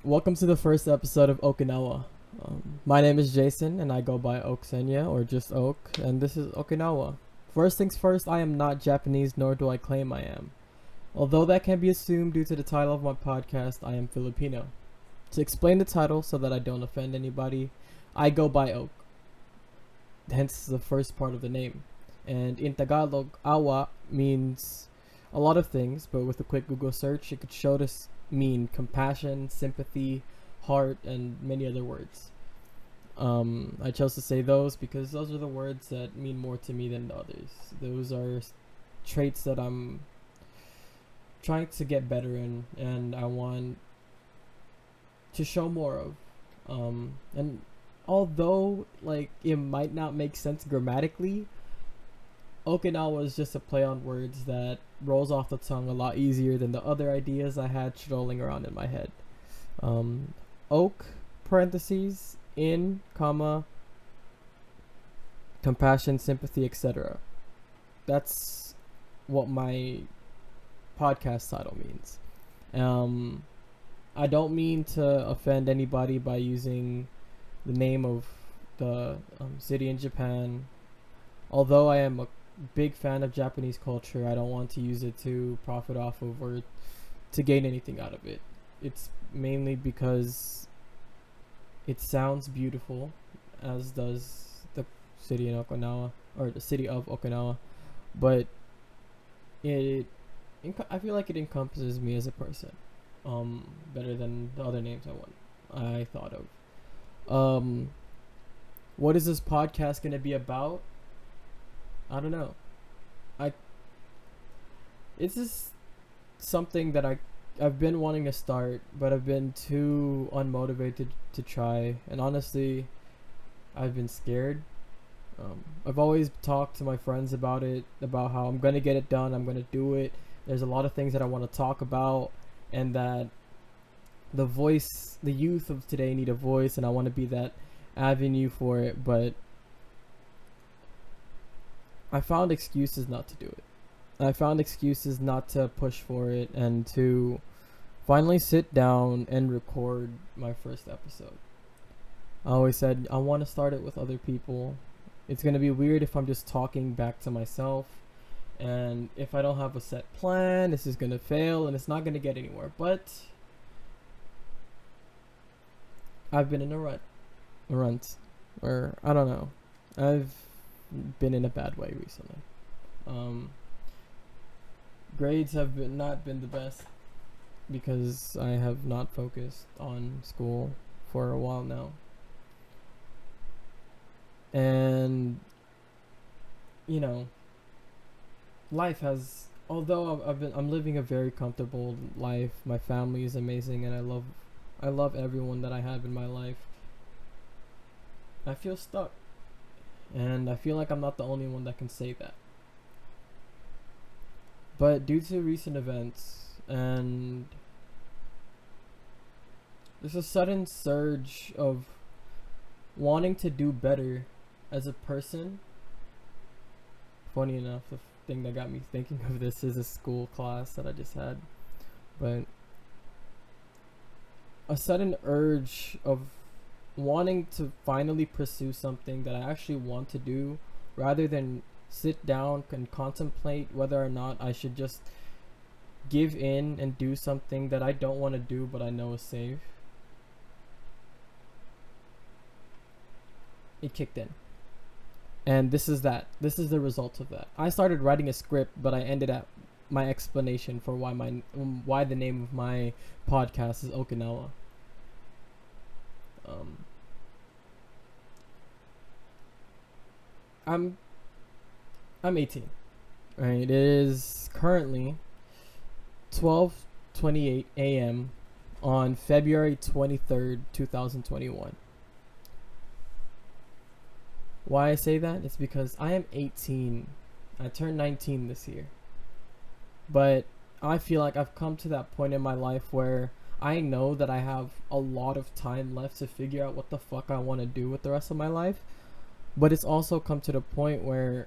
Welcome to the first episode of Okinawa. My name is Jason, and I go by Oksenya, or just Oak, and this is Okinawa. First things first, I am not Japanese, nor do I claim I am. Although that can be assumed due to the title of my podcast, I am Filipino. To explain the title so that I don't offend anybody, I go by Oak, hence the first part of the name. And in Tagalog, awa means a lot of things, but with a quick Google search, it could show us mean compassion, sympathy, heart, and many other words. I chose to say those because those are the words that mean more to me than the others. Those are traits that I'm trying to get better in, and I want to show more of. And although like it might not make sense grammatically, Okinawa is just a play on words that rolls off the tongue a lot easier than the other ideas I had strolling around in my head. Oak, parentheses, in, comma, compassion, sympathy, etc. That's what my podcast title means. I don't mean to offend anybody by using the name of the city in Japan. Although I am a big fan of Japanese culture, I don't want to use it to profit off of or to gain anything out of it. It's mainly because it sounds beautiful, as does the city in Okinawa, or the city of Okinawa, but I feel like it encompasses me as a person better than the other names I thought of. What is this podcast going to be about? I don't know. It's just something that I've been wanting to start, but I've been too unmotivated to try. And honestly, I've been scared. I've always talked to my friends about it, about how I'm gonna get it done. I'm gonna do it. There's a lot of things that I want to talk about, and that the youth of today need a voice, and I want to be that avenue for it. But I found excuses not to do it. I found excuses not to push for it and to finally sit down and record my first episode. I always said I want to start it with other people. It's going to be weird if I'm just talking back to myself, and if I don't have a set plan, this is going to fail and it's not going to get anywhere. But I've been in a runt, or I don't know. I've been in a bad way recently. Grades have not been the best because I have not focused on school for a while now. And you know, life has, although I'm living a very comfortable life. My family is amazing, and I love everyone that I have in my life. I feel stuck, and I feel like I'm not the only one that can say that. But due to recent events and there's a sudden surge of wanting to do better as a person. Funny enough, the thing that got me thinking of this is a school class that I just had. But a sudden urge of wanting to finally pursue something that I actually want to do, rather than sit down and contemplate whether or not I should just give in and do something that I don't want to do but I know is safe. It kicked in. And this is the result of that. I started writing a script, but I ended at my explanation for why the name of my podcast is Okinawa. I'm 18. Right, it is currently 12:28 a.m. on February 23rd, 2021. Why I say that is because I am 18. I turned 19 this year. But I feel like I've come to that point in my life where I know that I have a lot of time left to figure out what the fuck I want to do with the rest of my life. But it's also come to the point where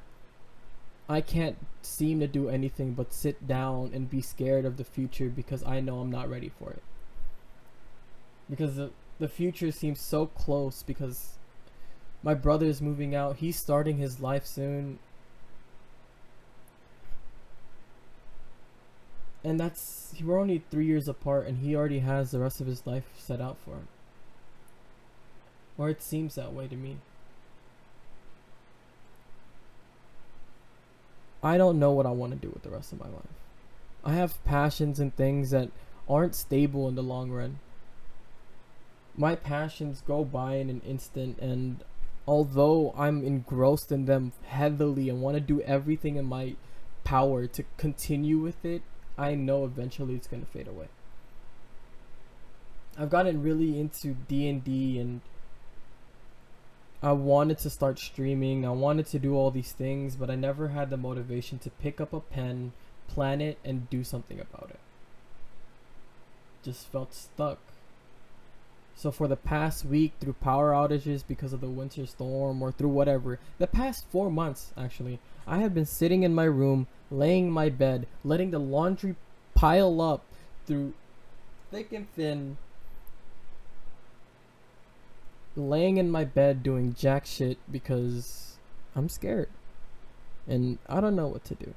I can't seem to do anything but sit down and be scared of the future because I know I'm not ready for it. because the future seems so close, because my brother's moving out. He's starting his life soon. And we're only 3 years apart, and he already has the rest of his life set out for him. Or it seems that way to me. I don't know what I want to do with the rest of my life. I have passions and things that aren't stable in the long run. My passions go by in an instant, and although I'm engrossed in them heavily and want to do everything in my power to continue with it, I know eventually it's going to fade away. I've gotten really into D&D, and I wanted to start streaming. I wanted to do all these things, but I never had the motivation to pick up a pen, plan it, and do something about it. Just felt stuck. So for the past week, through power outages because of the winter storm, or through whatever, the past 4 months actually, I have been sitting in my room, laying in my bed, letting the laundry pile up through thick and thin, laying in my bed doing jack shit because I'm scared and I don't know what to do.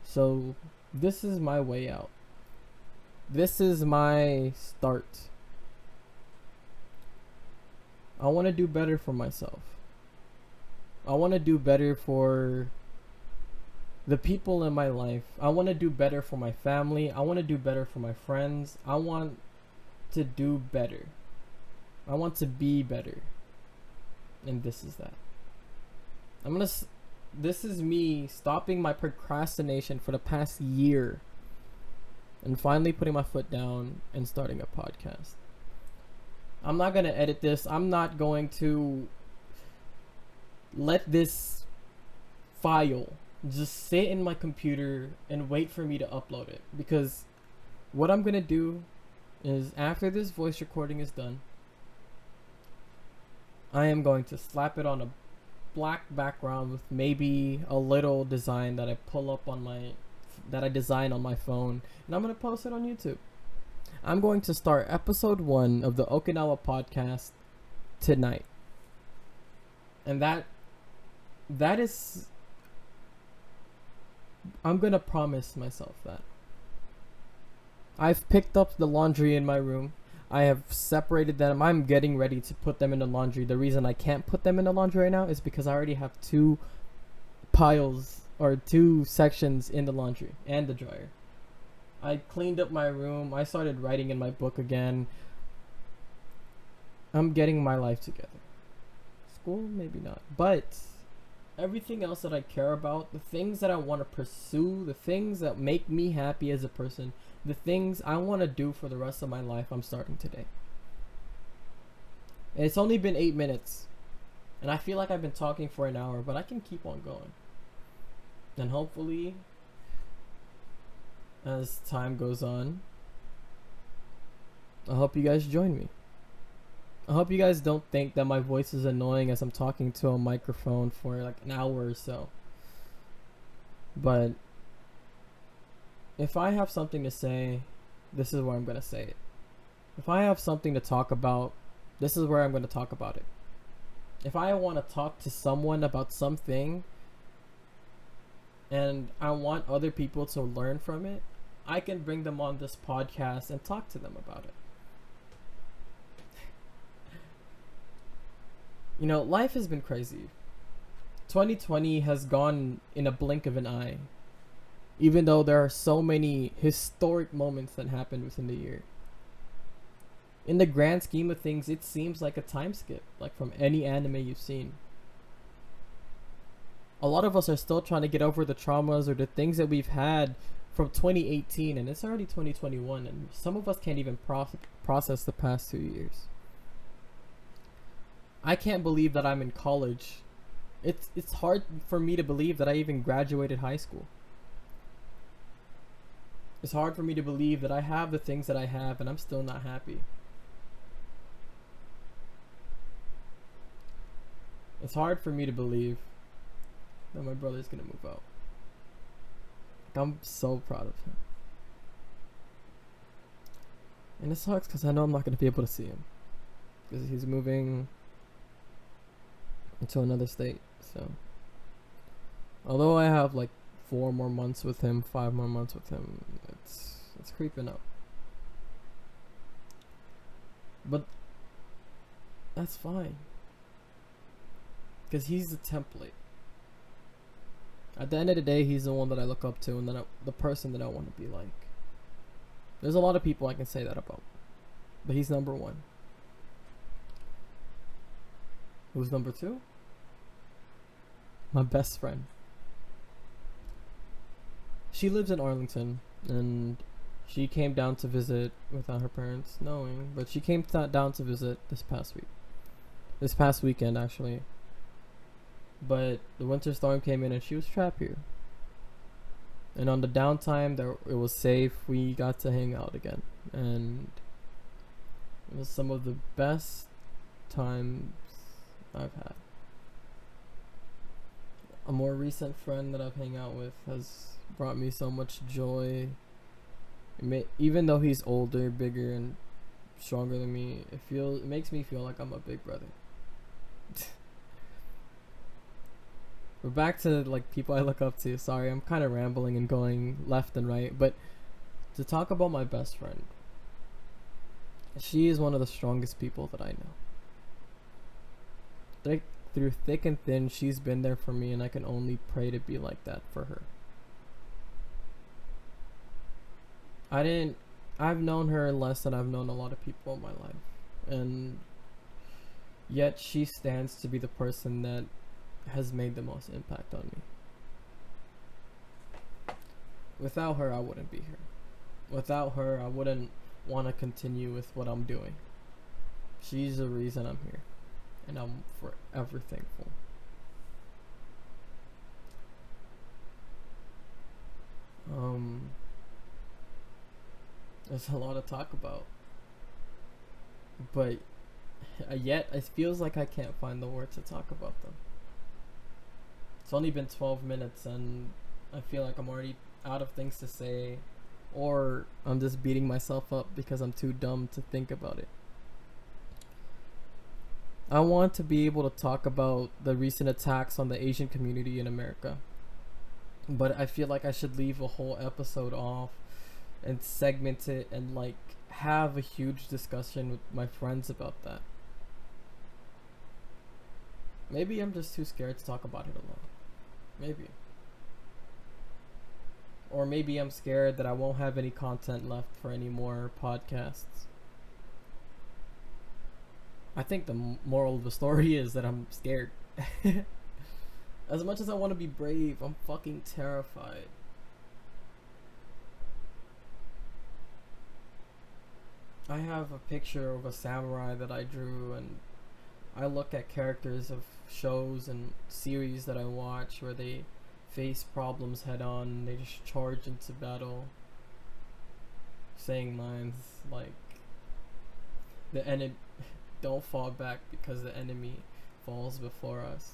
So this is my way out. This is my start. I want to do better for myself. I want to do better for the people in my life. I want to do better for my family. I want to do better for my friends. I want to do better. I want to be better. And this is that. This is me stopping my procrastination for the past year and finally putting my foot down and starting a podcast. I'm not going to edit this. I'm not going to let this file just sit in my computer and wait for me to upload it, because what I'm going to do is, after this voice recording is done, I am going to slap it on a black background with maybe a little design that I pull up on that I design on my phone, and I'm going to post it on YouTube. I'm going to start episode 1 of the Oakinawa podcast tonight. And that is, I'm going to promise myself that. I've picked up the laundry in my room. I have separated them. I'm getting ready to put them in the laundry. The reason I can't put them in the laundry right now is because I already have 2 piles or 2 sections in the laundry and the dryer. I cleaned up my room. I started writing in my book again. I'm getting my life together. School, maybe not. But everything else that I care about, the things that I want to pursue, the things that make me happy as a person, the things I want to do for the rest of my life, I'm starting today. And it's only been 8 minutes. And I feel like I've been talking for an hour, but I can keep on going. And hopefully, as time goes on, I hope you guys join me. I hope you guys don't think that my voice is annoying as I'm talking to a microphone for like an hour or so. But if I have something to say, this is where I'm going to say it. If I have something to talk about, this is where I'm going to talk about it. If I want to talk to someone about something and I want other people to learn from it, I can bring them on this podcast and talk to them about it. You know, life has been crazy. 2020 has gone in a blink of an eye, even though there are so many historic moments that happened within the year. In the grand scheme of things, it seems like a time skip, like from any anime you've seen. A lot of us are still trying to get over the traumas or the things that we've had from 2018, and it's already 2021, and some of us can't even process the past 2 years. I can't believe that I'm in college. It's hard for me to believe that I even graduated high school. It's hard for me to believe that I have the things that I have and I'm still not happy. It's hard for me to believe that my brother's gonna move out. I'm so proud of him. And it sucks because I know I'm not going to be able to see him. Because he's moving into another state. So, although I have like 4 more months with him, 5 more months with him, it's creeping up. But that's fine. Because he's the template. At the end of the day, he's the one that I look up to and the person that I want to be like. There's a lot of people I can say that about. But he's number 1. Who's number 2? My best friend. She lives in Arlington, and she came down to visit without her parents knowing. But she came down to visit this past weekend, actually. But the winter storm came in and she was trapped here. And on the downtime, it was safe. We got to hang out again, and it was some of the best times I've had. A more recent friend that I've hung out with has brought me so much joy. Even though he's older, bigger, and stronger than me, it makes me feel like I'm a big brother. We're back to like people I look up to. Sorry, I'm kind of rambling and going left and right, but to talk about my best friend, she is one of the strongest people that I know. Through thick and thin, she's been there for me, and I can only pray to be like that for her. I've known her less than I've known a lot of people in my life, and yet she stands to be the person that has made the most impact on me. Without her, I wouldn't be here. Without her, I wouldn't want to continue with what I'm doing. She's the reason I'm here, and I'm forever thankful. There's a lot to talk about, but yet it feels like I can't find the words to talk about them. It's only been 12 minutes and I feel like I'm already out of things to say, or I'm just beating myself up because I'm too dumb to think about it. I want to be able to talk about the recent attacks on the Asian community in America, but I feel like I should leave a whole episode off and segment it and like have a huge discussion with my friends about that. Maybe I'm just too scared to talk about it alone. Maybe. Or maybe I'm scared that I won't have any content left for any more podcasts. I think the moral of the story is that I'm scared. As much as I want to be brave, I'm fucking terrified. I have a picture of a samurai that I drew, and I look at characters of shows and series that I watch where they face problems head on and they just charge into battle, saying lines like, the enemy don't fall back because the enemy falls before us,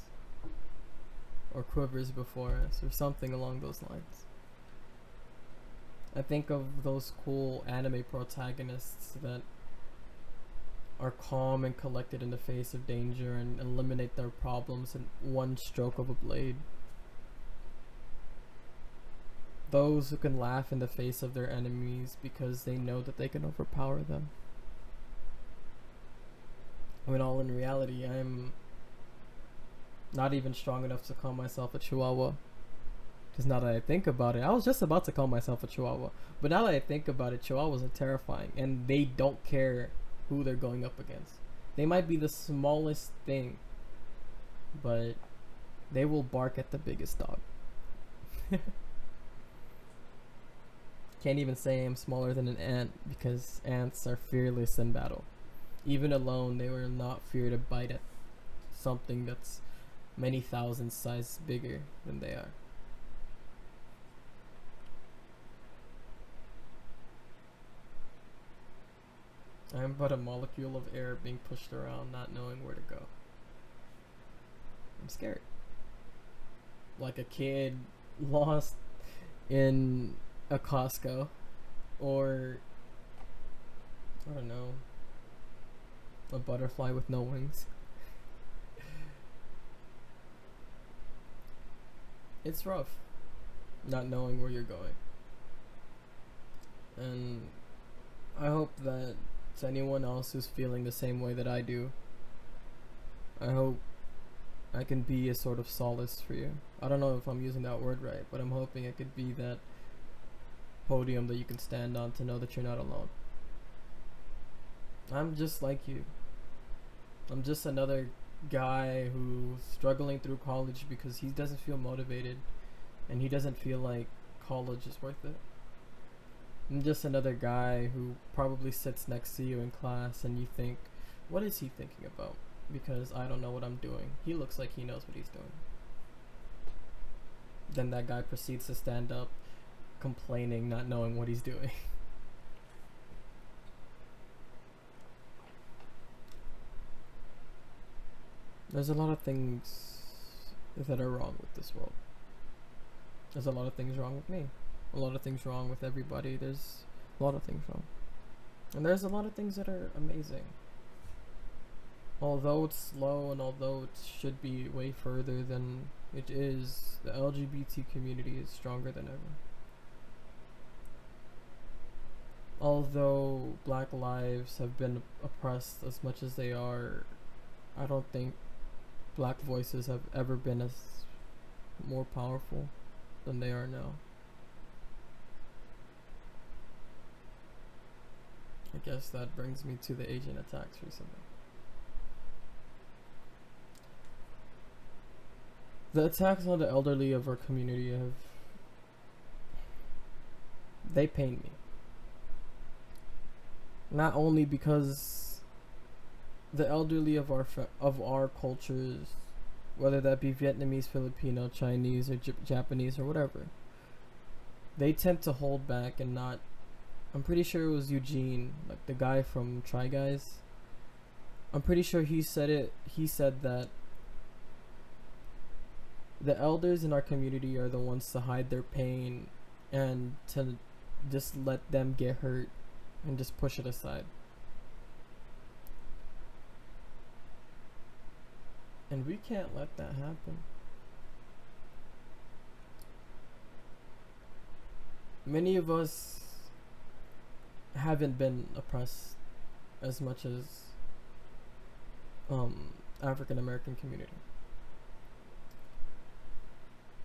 or quivers before us, or something along those lines. I think of those cool anime protagonists that are calm and collected in the face of danger and eliminate their problems in one stroke of a blade. Those who can laugh in the face of their enemies because they know that they can overpower them. When all in reality, I'm not even strong enough to call myself a chihuahua. Because now that I think about it, I was just about to call myself a chihuahua. But now that I think about it, chihuahuas are terrifying. And they don't care who they're going up against. They might be the smallest thing, but they will bark at the biggest dog. Can't even say I'm smaller than an ant because ants are fearless in battle. Even alone, they will not fear to bite at something that's many thousand sizes bigger than they are. I am but a molecule of air being pushed around, not knowing where to go. I'm scared. Like a kid lost in a Costco, or I don't know, a butterfly with no wings. It's rough not knowing where you're going. And I hope that to anyone else who's feeling the same way that I do, I hope I can be a sort of solace for you. I don't know if I'm using that word right, but I'm hoping I could be that podium that you can stand on to know that you're not alone. I'm just like you. I'm just another guy who's struggling through college because he doesn't feel motivated and he doesn't feel like college is worth it. I'm just another guy who probably sits next to you in class and you think, what is he thinking about? Because I don't know what I'm doing. He looks like he knows what he's doing. Then that guy proceeds to stand up, complaining, not knowing what he's doing. There's a lot of things that are wrong with this world. There's a lot of things wrong with me. A lot of things wrong with everybody. There's a lot of things wrong. And there's a lot of things that are amazing. Although it's slow and although it should be way further than it is, the LGBT community is stronger than ever. Although black lives have been oppressed as much as they are, I don't think black voices have ever been as more powerful than they are now. I guess that brings me to the Asian attacks recently. The attacks on the elderly of our community they pain me. Not only because the elderly of our cultures, whether that be Vietnamese, Filipino, Chinese, or Japanese, or whatever, they tend to hold back and not. I'm pretty sure it was Eugene, like the guy from Try Guys. I'm pretty sure he said it. He said that the elders in our community are the ones to hide their pain and to just let them get hurt and just push it aside. And we can't let that happen. Many of us haven't been oppressed as much as African American community.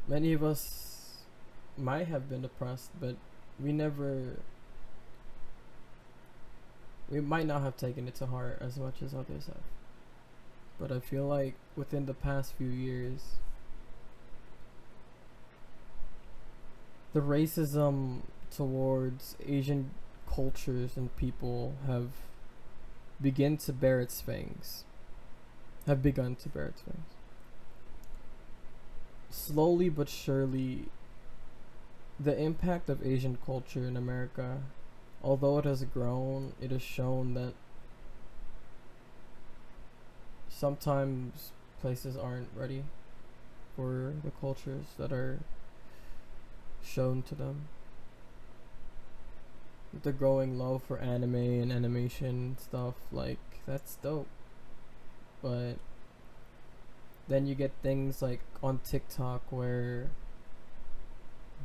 Many of us might have been oppressed, but we might not have taken it to heart as much as others have. But I feel like within the past few years, the racism towards Asian cultures and people have begun to bear its fangs. Slowly but surely, the impact of Asian culture in America, although it has grown, it has shown that sometimes places aren't ready for the cultures that are shown to them. The growing love for anime and animation stuff, like, that's dope. But then you get things like on TikTok where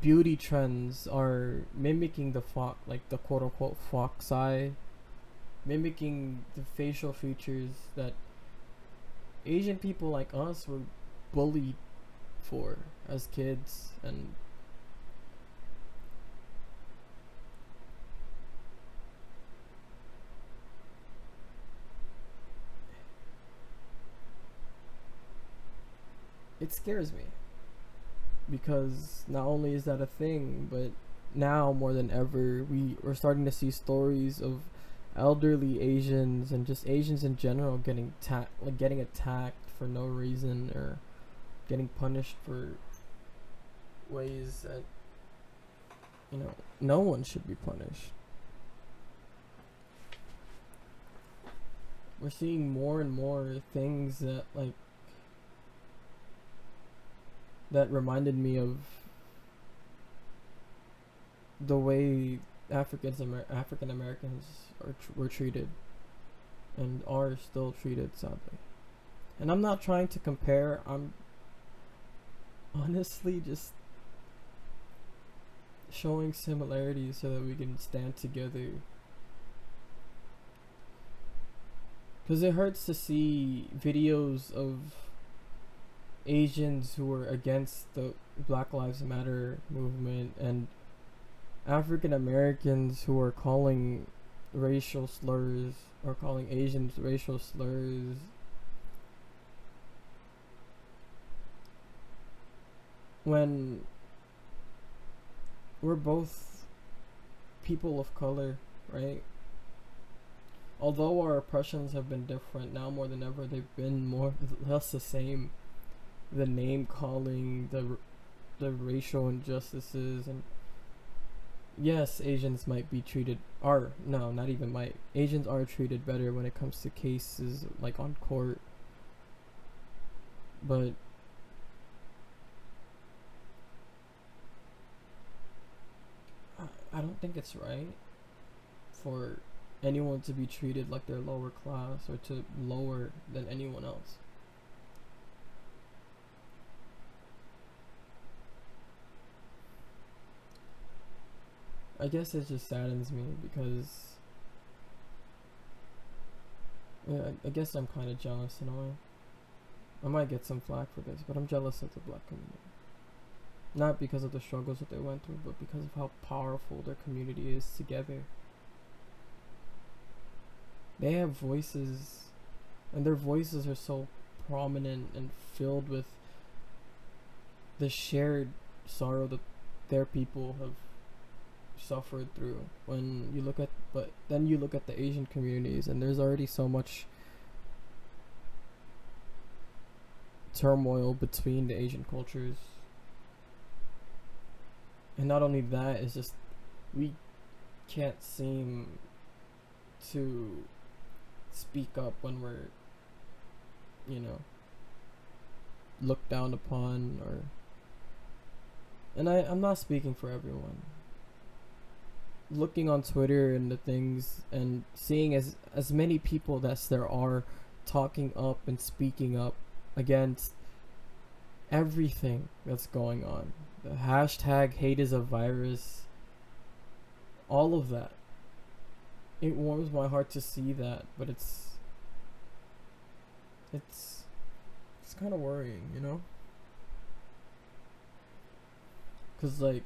beauty trends are mimicking the quote unquote fox eye, mimicking the facial features that Asian people like us were bullied for as kids. And it scares me because not only is that a thing, but now more than ever we're starting to see stories of elderly Asians and just Asians in general getting attacked for no reason or getting punished for ways that no one should be punished. We're seeing more and more things that reminded me of the way African Americans were treated and are still treated, sadly. And I'm not trying to compare. I'm honestly just showing similarities so that we can stand together. Because it hurts to see videos of Asians who were against the Black Lives Matter movement and African Americans who are calling racial slurs or calling Asians racial slurs. When we're both people of color, right? Although our oppressions have been different, now more than ever, they've been more less the same. The name calling, the racial injustices, and yes, Asians might be treated are no, not even might. Asians are treated better when it comes to cases like on court, but I don't think it's right for anyone to be treated like they're lower class or to lower than anyone else. I guess it just saddens me because yeah, I guess I'm kind of jealous in a way. I might get some flack for this, but I'm jealous of the black community. Not because of the struggles that they went through, but because of how powerful their community is together. They have voices, and their voices are so prominent and filled with the shared sorrow that their people have suffered through. When you look at, but then you look at the Asian communities, and there's already so much turmoil between the Asian cultures. And not only that, it's just we can't seem to speak up when we're, looked down upon, or and I'm not speaking for everyone. Looking on Twitter and the things and seeing as many people as there are talking up and speaking up against everything that's going on. The hashtag hate is a virus, all of that. It warms my heart to see that, but it's kind of worrying, Cause like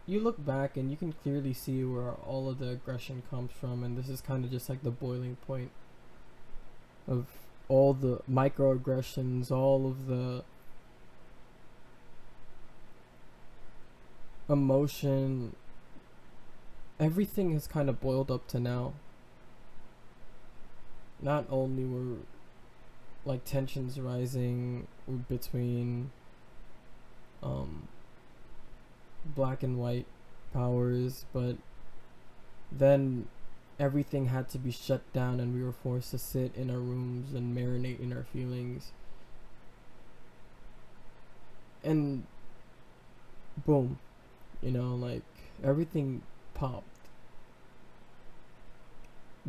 you look back and you can clearly see where all of the aggression comes from, and this is kind of just like the boiling point of all the microaggressions, all of the emotion, everything has kind of boiled up to now. Not only were like tensions rising between black and white powers, but then everything had to be shut down and we were forced to sit in our rooms and marinate in our feelings, and boom, like everything popped.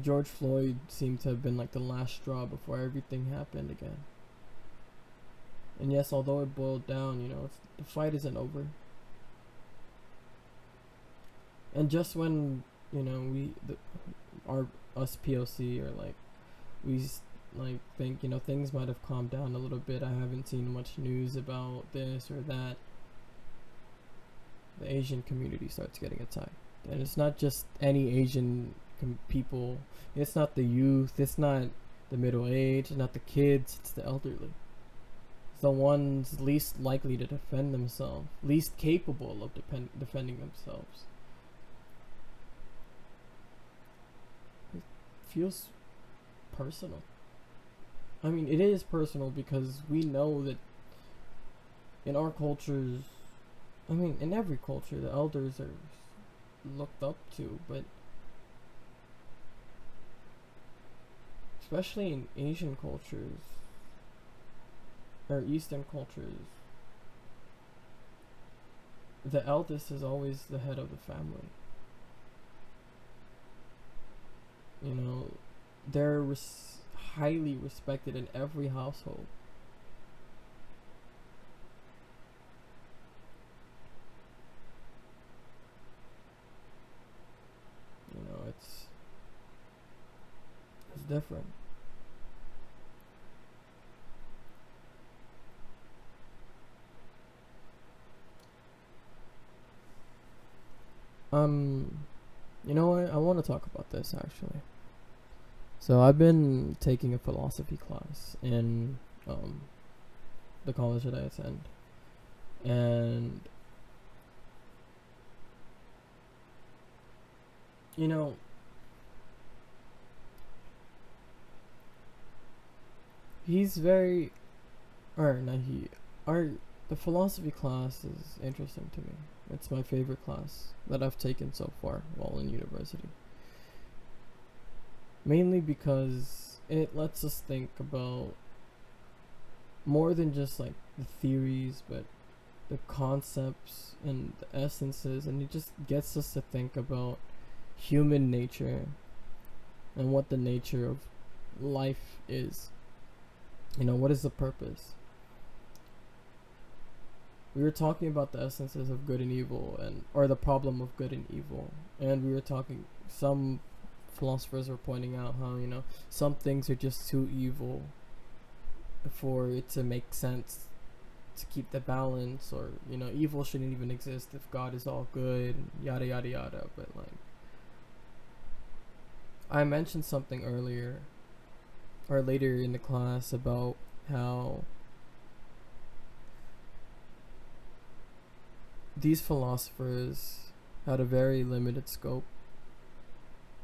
George Floyd seemed to have been like the last straw before everything happened again. And yes, although it boiled down, the fight isn't over. And just when us POC are like, we like think things might have calmed down a little bit. I haven't seen much news about this or that. The Asian community starts getting attacked, and it's not just any Asian people. It's not the youth. It's not the middle age. It's not the kids. It's the elderly. It's the ones least likely to defend themselves, least capable of defending themselves. It feels personal. I mean, it is personal because we know that in our cultures, in every culture, the elders are looked up to, but especially in Asian cultures or Eastern cultures, the eldest is always the head of the family. they're highly respected in every household. You know, it's different. You know what? I want to talk about this actually. So I've been taking a philosophy class in the college that I attend, and you know, he's very, or not he, our the philosophy class is interesting to me. It's my favorite class that I've taken so far while in university. Mainly because it lets us think about more than just like the theories, but the concepts and the essences, and it just gets us to think about human nature and what the nature of life is. You know, what is the purpose? We were talking about the essences of good and evil, and or the problem of good and evil, and we were talking. Some philosophers were pointing out how, you know, some things are just too evil for it to make sense to keep the balance, or you know, evil shouldn't even exist if God is all good, yada yada yada. But like, I mentioned something earlier or later in the class about how these philosophers had a very limited scope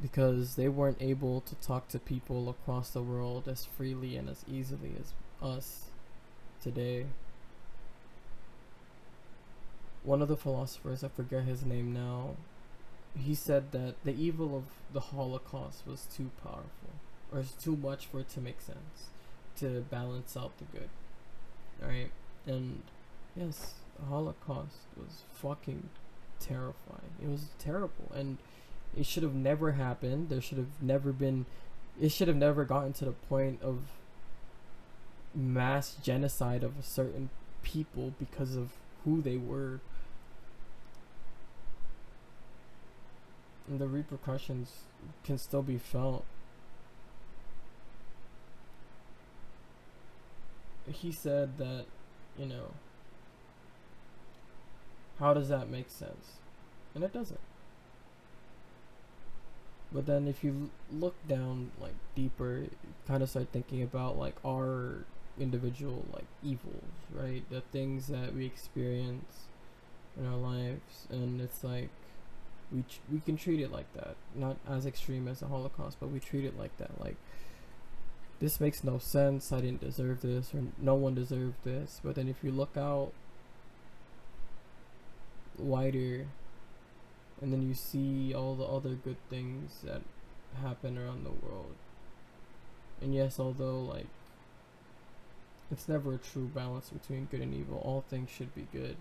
because they weren't able to talk to people across the world as freely and as easily as us today. One of the philosophers, I forget his name now, he said that the evil of the Holocaust was too powerful, or it's too much for it to make sense, to balance out the good. Alright? And yes, the Holocaust was fucking terrifying. It was terrible, and it should have never happened. There should have never been, it should have never gotten to the point of mass genocide of a certain people because of who they were. And the repercussions can still be felt. He said that, you know, how does that make sense? And it doesn't. But then if you look down like deeper, you kind of start thinking about like our individual like evils, right? The things that we experience in our lives, and it's like we can treat it like that, not as extreme as the Holocaust, but we treat it like that. Like, this makes no sense. I didn't deserve this, or no one deserved this. But then if you look out wider, and then you see all the other good things that happen around the world. And yes, although like it's never a true balance between good and evil, all things should be good.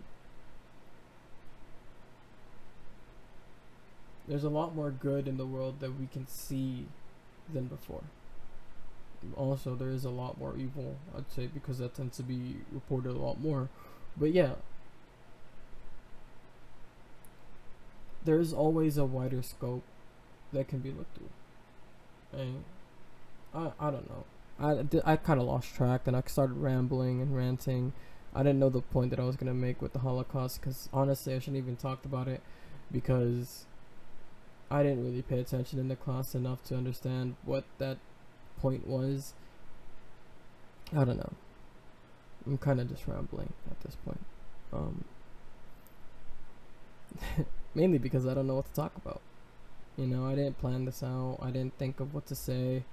There's a lot more good in the world that we can see than before. Also, there is a lot more evil, I'd say, because that tends to be reported a lot more. But yeah, there's always a wider scope that can be looked through. And I don't know. I kind of lost track, and I started rambling and ranting. I didn't know the point that I was going to make with the Holocaust, because honestly I shouldn't even talked about it, because I didn't really pay attention in the class enough to understand what that point was. I don't know. I'm kind of just rambling at this point. Mainly because I don't know what to talk about. You know, I didn't plan this out. I didn't think of what to say.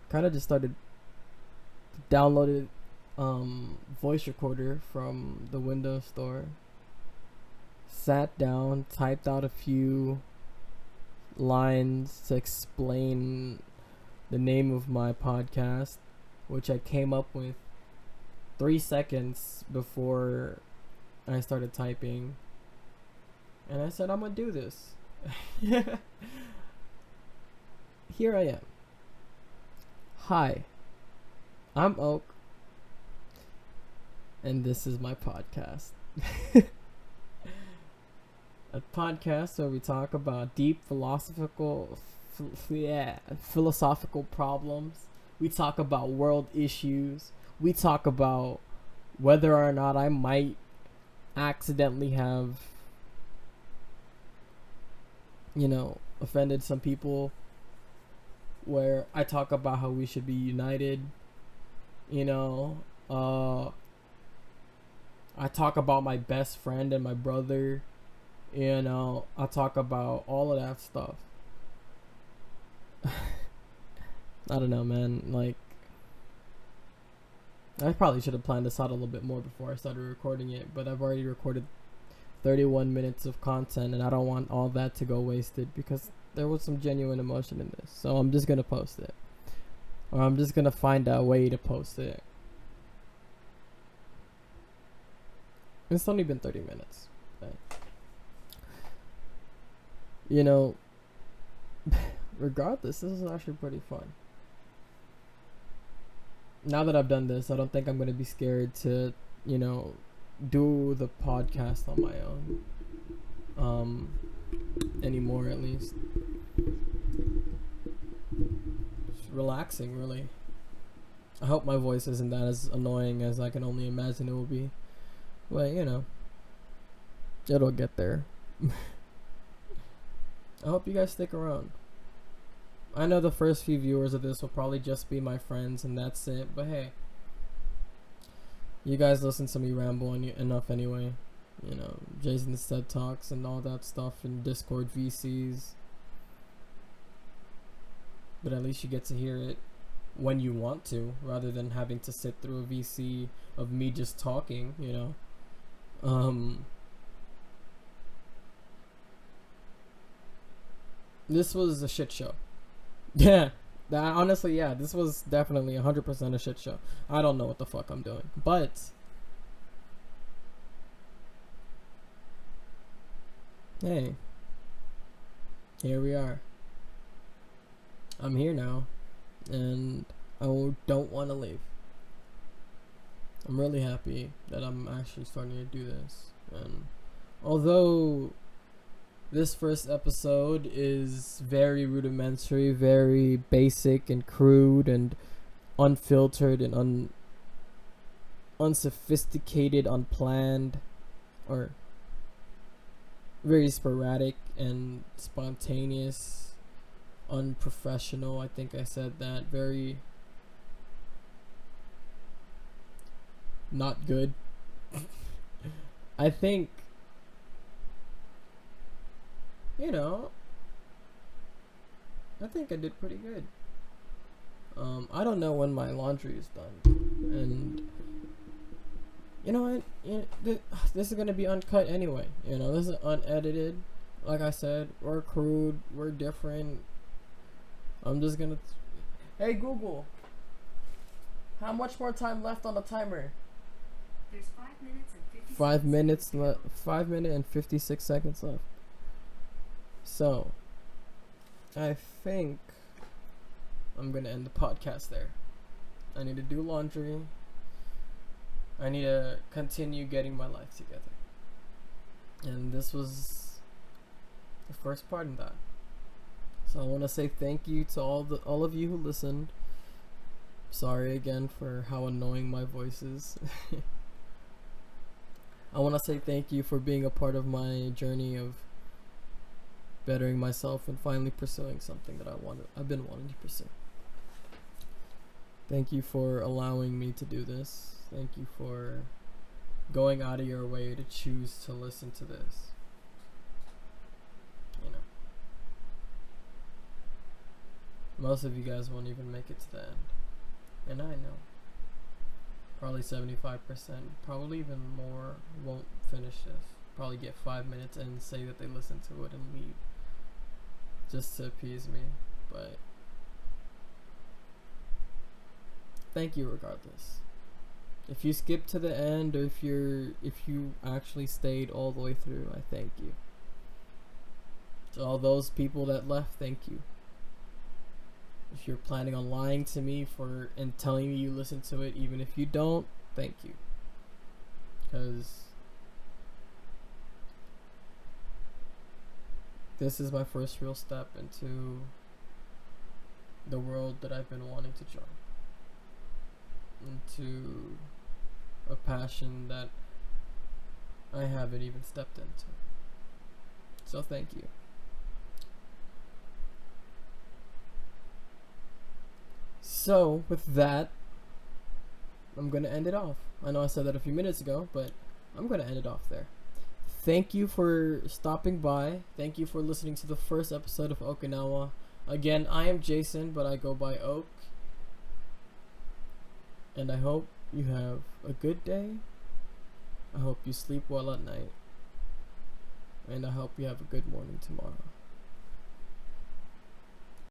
Kind of just started downloaded voice recorder from the Windows store. Sat down, typed out a few lines to explain the name of my podcast, which I came up with 3 seconds before I started typing. And I said, I'm gonna do this. Here I am. Hi, I'm Oak, and this is my podcast. A podcast where we talk about deep philosophical problems. We talk about world issues. We talk about whether or not I might accidentally have, offended some people. Where I talk about how we should be united. You know, I talk about my best friend and my brother. I talk about all of that stuff. I don't know, man. Like, I probably should have planned this out a little bit more before I started recording it, but I've already recorded 31 minutes of content, and I don't want all that to go wasted because there was some genuine emotion in this. So I'm just gonna post it, or I'm just gonna find a way to post it. It's only been 30 minutes. But, regardless, this is actually pretty fun. Now that I've done this, I don't think I'm gonna be scared to, do the podcast on my own. Anymore, at least. It's relaxing, really. I hope my voice isn't that as annoying as I can only imagine it will be. But, it'll get there. I hope you guys stick around. I know the first few viewers of this will probably just be my friends and that's it, but hey, you guys listen to me ramble enough anyway. Jason's TED Talks and all that stuff and Discord VCs. But at least you get to hear it when you want to, rather than having to sit through a VC of me just talking, This was a shit show. Yeah. Honestly, yeah, this was definitely 100% a shit show. I don't know what the fuck I'm doing. But hey, here we are. I'm here now, and I don't want to leave. I'm really happy that I'm actually starting to do this. And although this first episode is very rudimentary, very basic and crude and unfiltered and unsophisticated, unplanned, or very sporadic and spontaneous, unprofessional. I think I said that. Very not good. I think, I think I did pretty good. I don't know when my laundry is done, and this is gonna be uncut anyway. This is unedited. Like I said, we're crude, we're different. I'm just gonna. Hey Google, how much more time left on the timer? There's 5 minutes and 56 5 minutes left. 5 minutes and 56 seconds left. So, I think I'm gonna end the podcast there. I need to do laundry. I need to continue getting my life together. And this was the first part in that. So I want to say thank you to all of you who listened. Sorry again for how annoying my voice is. I want to say thank you for being a part of my journey of bettering myself and finally pursuing something that I've been wanting to pursue. Thank you for allowing me to do this. Thank you for going out of your way to choose to listen to this. Most of you guys won't even make it to the end. And I know. Probably 75%, probably even more, won't finish this. Probably get 5 minutes and say that they listened to it and leave. Just to appease me. But thank you regardless. If you skipped to the end, or if you actually stayed all the way through, I thank you. To all those people that left, thank you. If you're planning on lying to me and telling me you listen to it, even if you don't, thank you. Because this is my first real step into the world that I've been wanting to join. Into a passion that I haven't even stepped into. So thank you. So with that, I'm gonna end it off. I know I said that a few minutes ago, but I'm gonna end it off there. Thank you for stopping by. Thank you for listening to the first episode of Oakinawa. Again, I am Jason, but I go by Oak. And I hope you have a good day. I hope you sleep well at night. And I hope you have a good morning tomorrow.